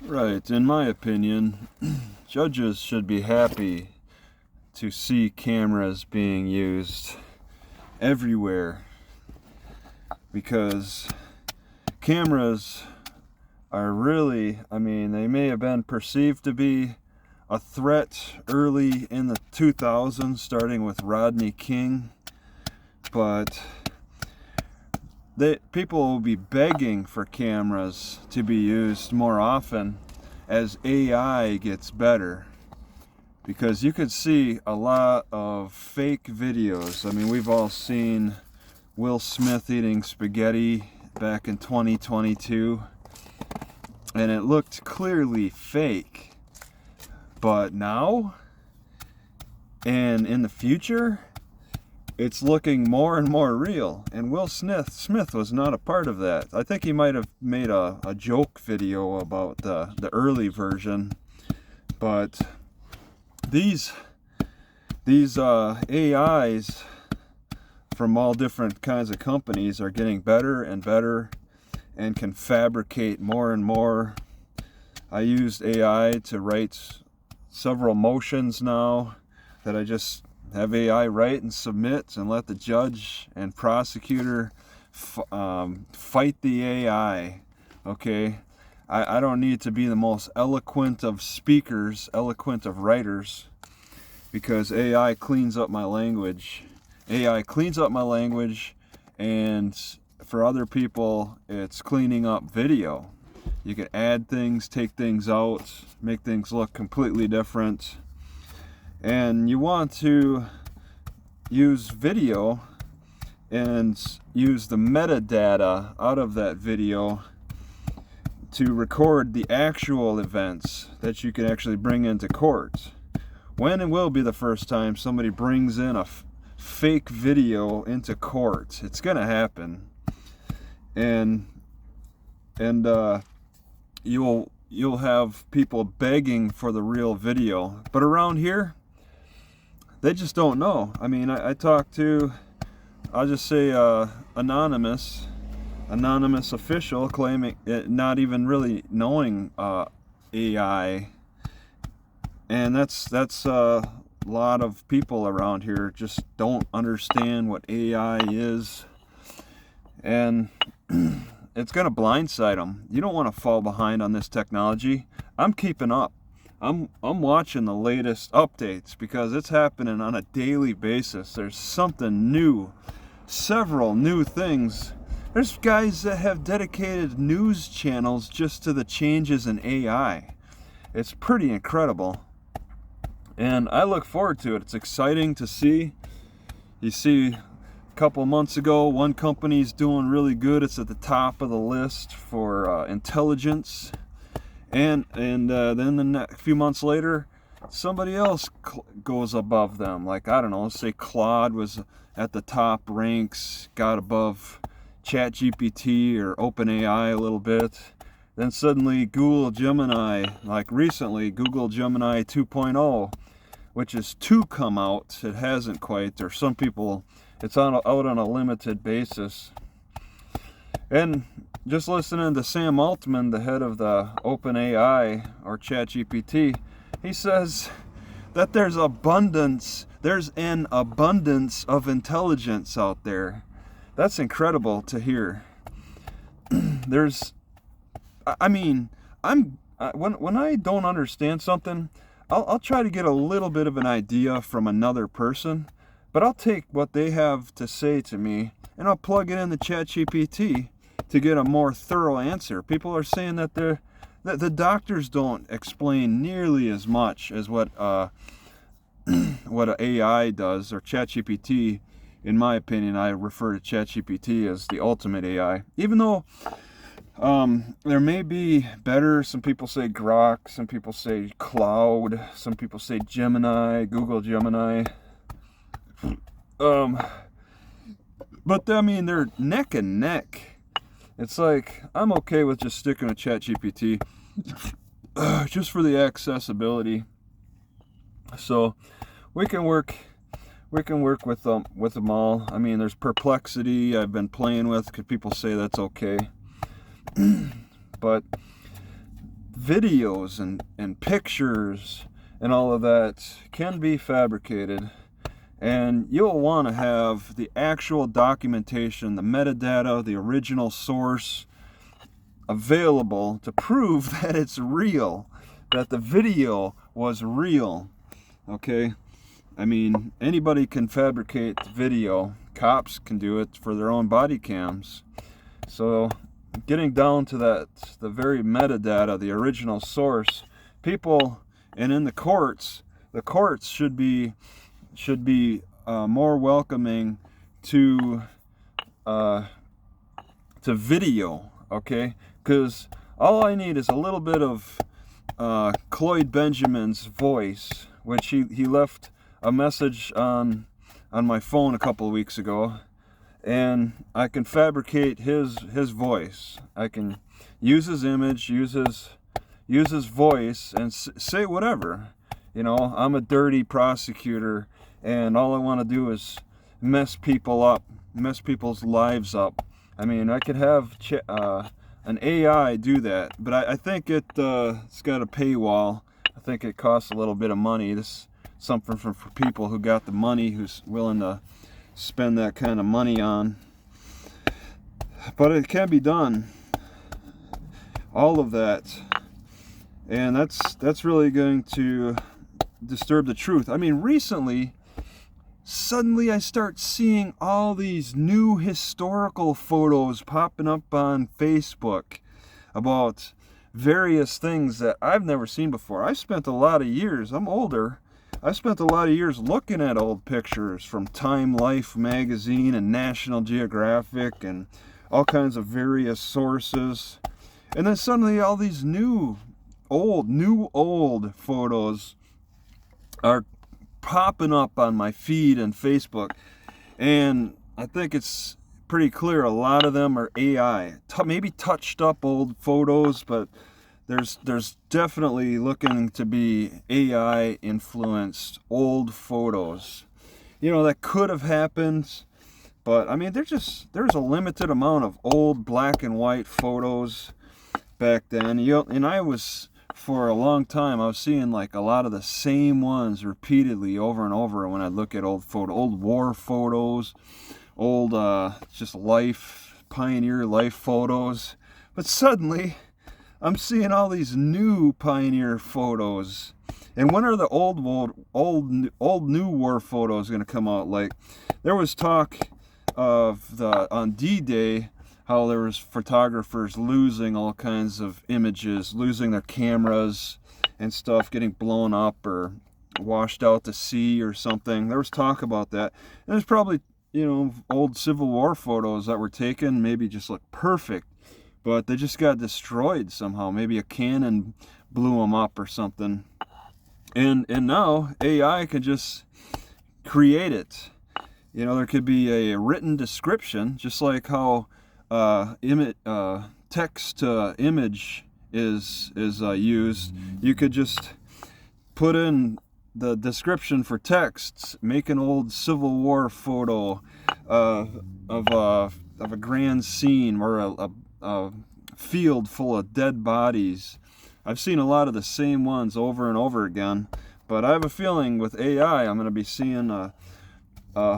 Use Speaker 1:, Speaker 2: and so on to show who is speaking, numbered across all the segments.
Speaker 1: Right. In my opinion, judges should be happy to see cameras being used everywhere because cameras are really, they may have been perceived to be a threat early in the 2000s, starting with Rodney King, but people will be begging for cameras to be used more often as AI gets better, because you could see a lot of fake videos. We've all seen Will Smith eating spaghetti back in 2022, and it looked clearly fake. But now, and in the future, it's looking more and more real. And Will Smith was not a part of that. I think he might have made a joke video about the early version. But these AIs from all different kinds of companies are getting better and better and can fabricate more and more. I used AI to write several motions now that I just have AI write and submit and let the judge and prosecutor fight the AI. Okay, I don't need to be the most eloquent of speakers, eloquent of writers, because AI cleans up my language. AI cleans up my language, and for other people, it's cleaning up video. You can add things, take things out, make things look completely different. And you want to use video and use the metadata out of that video to record the actual events that you can actually bring into court. When and will be the first time somebody brings in a fake video into court. It's gonna happen. And you'll have people begging for the real video. But around here, they just don't know. I talked to, I'll just say, anonymous official claiming not even really knowing AI, and that's a lot of people around here just don't understand what AI is, and it's gonna blindside them. You don't want to fall behind on this technology. I'm keeping up. I'm watching the latest updates because it's happening on a daily basis. There's something new, several new things. There's guys that have dedicated news channels just to the changes in AI. It's pretty incredible. And I look forward to it. It's exciting to see. You see, a couple months ago, one company's doing really good. It's at the top of the list for intelligence. And then the few months later, somebody else goes above them. Like, I don't know, let's say Claude was at the top ranks, got above ChatGPT or OpenAI a little bit. Then suddenly Google Gemini, like recently, Google Gemini 2.0, which is to come out. It hasn't quite, or some people, it's out on a limited basis. And just listening to Sam Altman, the head of the OpenAI or ChatGPT, he says that there's an abundance of intelligence out there. That's incredible to hear. When I don't understand something, I'll try to get a little bit of an idea from another person, but I'll take what they have to say to me and I'll plug it in the ChatGPT to get a more thorough answer. People are saying that the doctors don't explain nearly as much as what an AI does, or ChatGPT. In my opinion, I refer to ChatGPT as the ultimate AI. Even though there may be better, some people say Grok, some people say Cloud, some people say Gemini, Google Gemini. But they're neck and neck. It's like, I'm okay with just sticking with ChatGPT just for the accessibility. So we can work with them all. There's Perplexity I've been playing with because people say that's okay. But videos and pictures and all of that can be fabricated, and you'll want to have the actual documentation, the metadata, the original source available to prove that it's real, that the video was real. Okay, I mean, anybody can fabricate video. Cops can do it for their own body cams. So getting down to that, the very metadata, the original source, people, and in the courts should be more welcoming to video, okay? Because all I need is a little bit of Cloyd Benjamin's voice, which he left a message on my phone a couple of weeks ago, and I can fabricate his voice. I can use his image, use his voice, and say whatever. You know, I'm a dirty prosecutor, and all I want to do is mess people up, mess people's lives up. I mean, I could have an AI do that, but I think it's got a paywall. I think it costs a little bit of money. This is something for people who got the money, who's willing to spend that kind of money on. But it can be done, all of that, and that's really going to disturb the truth. I mean, recently, suddenly I start seeing all these new historical photos popping up on Facebook about various things that I've never seen before. I spent a lot of years, I'm older, I spent a lot of years looking at old pictures from Time Life magazine and National Geographic and all kinds of various sources. And then suddenly all these new old photos are popping up on my feed and Facebook. And I think it's pretty clear a lot of them are AI. Maybe touched up old photos, but there's definitely looking to be AI influenced old photos. You know, that could have happened, but I mean, there's a limited amount of old black and white photos back then. And I was, for a long time, I was seeing like a lot of the same ones repeatedly over and over when I look at old war photos, old just pioneer life photos. But suddenly I'm seeing all these new pioneer photos. And when are the old new war photos going to come out? Like, there was talk of on D-Day how there was photographers losing all kinds of images, losing their cameras and stuff, getting blown up or washed out to sea or something. There was talk about that. And there's probably, you know, old Civil War photos that were taken, maybe just look perfect, but they just got destroyed somehow. Maybe a cannon blew them up or something. And now AI can just create it. You know, there could be a written description, just like how text to image is used. You could just put in the description for texts, make an old Civil War photo of a grand scene or a field full of dead bodies. I've seen a lot of the same ones over and over again, but I have a feeling with AI I'm going to be seeing a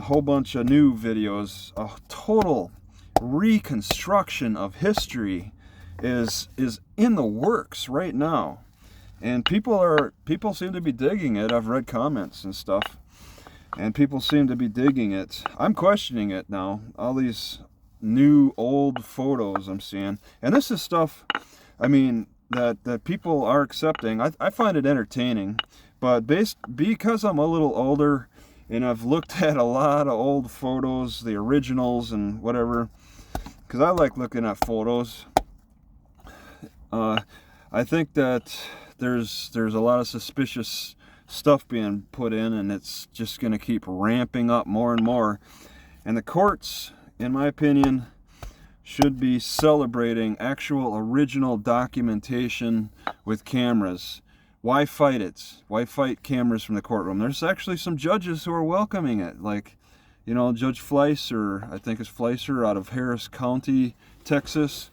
Speaker 1: whole bunch of new videos. A total reconstruction of history is in the works right now, and people seem to be digging it. I've read comments and stuff, and people seem to be digging it. I'm questioning it now. All these new old photos I'm seeing, and this is stuff, I mean, that people are accepting. I find it entertaining, but because I'm a little older and I've looked at a lot of old photos, the originals and whatever, because I like looking at photos, I think that there's a lot of suspicious stuff being put in, and it's just going to keep ramping up more and more. And the courts, in my opinion, should be celebrating actual original documentation with cameras. Why fight it? Why fight cameras from the courtroom? There's actually some judges who are welcoming it, like, you know, Judge Fleischer, I think it's Fleischer, out of Harris County, Texas,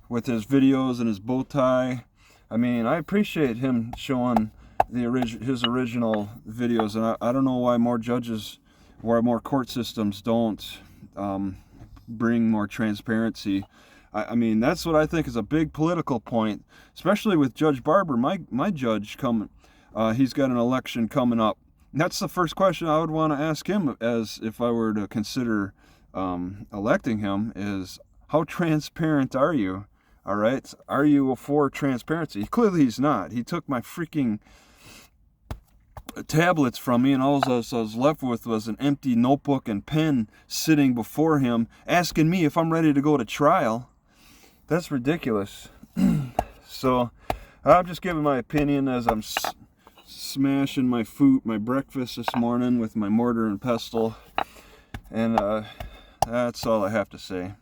Speaker 1: with his videos and his bow tie. I mean, I appreciate him showing his original videos, and I don't know why more court systems don't bring more transparency. I mean, that's what I think is a big political point, especially with Judge Barber, my judge coming. He's got an election coming up. That's the first question I would want to ask him, as if I were to consider electing him, is how transparent are you? All right, are you for transparency? Clearly he's not. He took my freaking tablets from me, and all I was left with was an empty notebook and pen sitting before him, asking me if I'm ready to go to trial. That's ridiculous. So I'm just giving my opinion as I'm smashing my breakfast this morning with my mortar and pestle, and that's all I have to say.